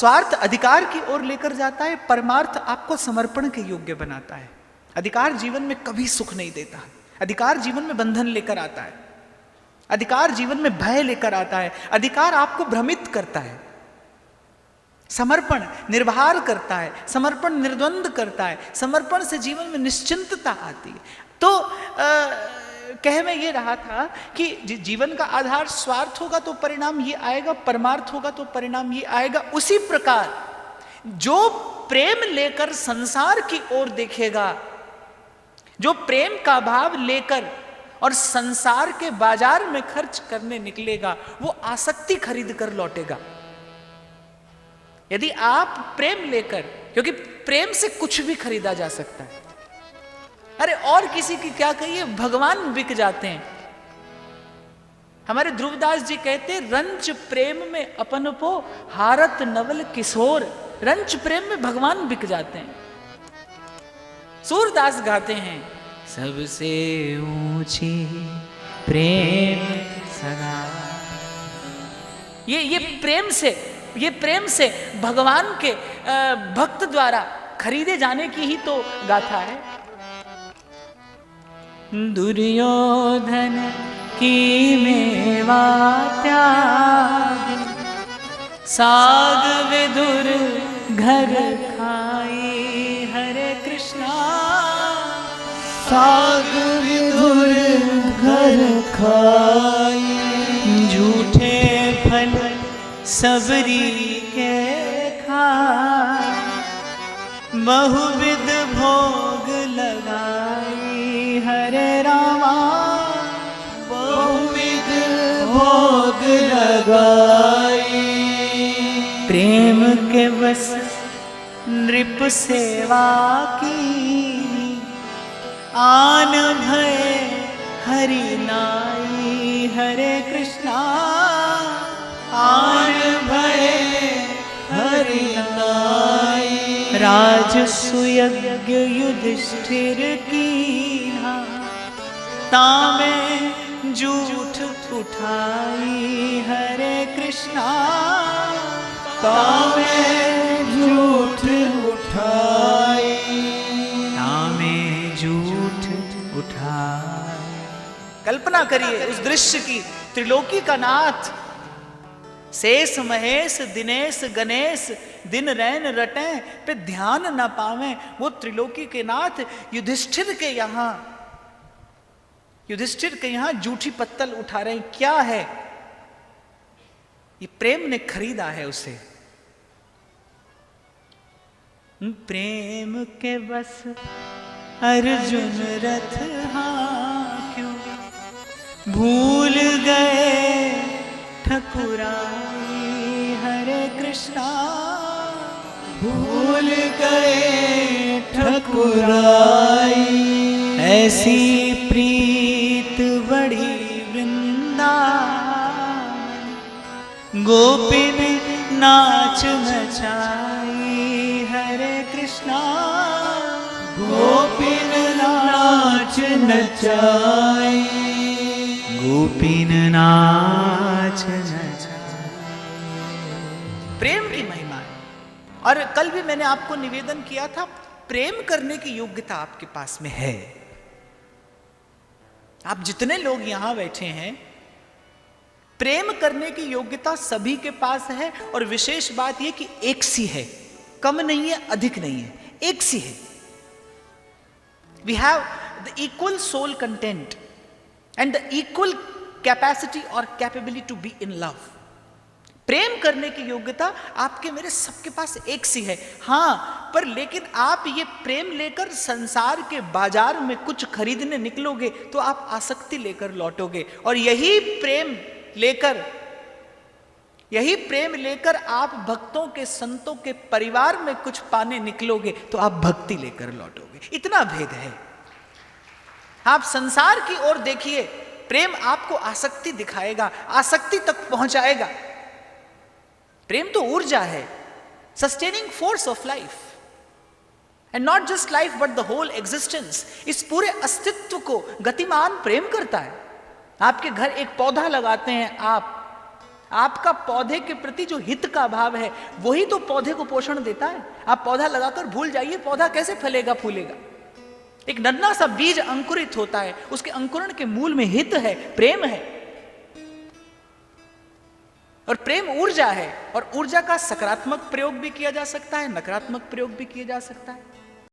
स्वार्थ अधिकार की ओर लेकर जाता है, परमार्थ आपको समर्पण के योग्य बनाता है। अधिकार जीवन में कभी सुख नहीं देता, अधिकार जीवन में बंधन लेकर आता है, अधिकार जीवन में भय लेकर आता है, अधिकार आपको भ्रमित करता है। समर्पण निर्भर करता है, समर्पण निर्द्वंद करता है, समर्पण से जीवन में निश्चिंतता आती है। तो कह में ये रहा था कि जीवन का आधार स्वार्थ होगा तो परिणाम ये आएगा, परमार्थ होगा तो परिणाम ये आएगा। उसी प्रकार जो प्रेम लेकर संसार की ओर देखेगा, जो प्रेम का भाव लेकर और संसार के बाजार में खर्च करने निकलेगा, वो आसक्ति खरीद कर लौटेगा। यदि आप प्रेम लेकर, क्योंकि प्रेम से कुछ भी खरीदा जा सकता है। अरे और किसी की क्या कहिए, भगवान बिक जाते हैं। हमारे ध्रुवदास जी कहते, रंच प्रेम में अपन पो हारत नवल किशोर। रंच प्रेम में भगवान बिक जाते हैं। सूरदास गाते हैं, सबसे ऊंची प्रेम सगा। ये प्रेम से भगवान के भक्त द्वारा खरीदे जाने की ही तो गाथा है। दुर्योधन की मेवा त्याग, साग विदुर घर खाई। हरे कृष्णा। साग विदुर घर खाई, झूठे फल सबरी के खाए। बहुविध भोग लगाई। हरे रामा। बहुविध भोग लगाई। प्रेम के बस नृप सेवा की, आन भय हरि नाई। हरे कृष्णा। आन भय हरि नाई। राजसुयज्ञ युधिष्ठिर कीन्हा, तामे जूठ उठाई। हरे कृष्णा। तामे जूठ उठाई। तामे जूठ उठाई। कल्पना करिए उस दृश्य की। त्रिलोकी का नाथ, शेष महेश दिनेश गणेश, दिन रैन रटे पे ध्यान न पावे। वो त्रिलोकी के नाथ युधिष्ठिर के यहां जूठी पत्तल उठा रहे हैं। क्या है ये? प्रेम ने खरीदा है उसे। प्रेम के बस अर्जुन रथ हाँक्यो, भूल गए ठकुराई। हरे कृष्णा। भूल गए ठकुराई। ऐसी प्रीत बड़ी वृंदावन, गोपिन नाच नचाई। हरे कृष्णा। गोपिन नाच नचाई। गोपिन नाच नचाई। प्रेम की महिमा है। और कल भी मैंने आपको निवेदन किया था, प्रेम करने की योग्यता आपके पास में है। आप जितने लोग यहां बैठे हैं, प्रेम करने की योग्यता सभी के पास है। और विशेष बात यह कि एक सी है, कम नहीं है, अधिक नहीं है, एक सी है। We have the equal soul content and the equal capacity और capability to be in love. प्रेम करने की योग्यता आपके मेरे सबके पास एक सी है। हां, पर लेकिन आप ये प्रेम लेकर संसार के बाजार में कुछ खरीदने निकलोगे तो आप आसक्ति लेकर लौटोगे। और यही प्रेम लेकर आप भक्तों के, संतों के परिवार में कुछ पाने निकलोगे तो आप भक्ति लेकर लौटोगे। इतना भेद है। आप संसार की ओर देखिए, प्रेम आपको आसक्ति दिखाएगा, आसक्ति तक पहुंचाएगा। प्रेम तो ऊर्जा है, sustaining force of life, and not just life but the whole existence. इस पूरे अस्तित्व को गतिमान प्रेम करता है। आपके घर एक पौधा लगाते हैं, आपका पौधे के प्रति जो हित का भाव है वही तो पौधे को पोषण देता है। आप पौधा लगाकर भूल जाइए, पौधा कैसे फलेगा फूलेगा। एक नन्हा सा बीज अंकुरित होता है, उसके अंकुरण के मूल में हित है, प्रेम है। और प्रेम ऊर्जा है, और ऊर्जा का सकारात्मक प्रयोग भी किया जा सकता है, नकारात्मक प्रयोग भी किया जा सकता है।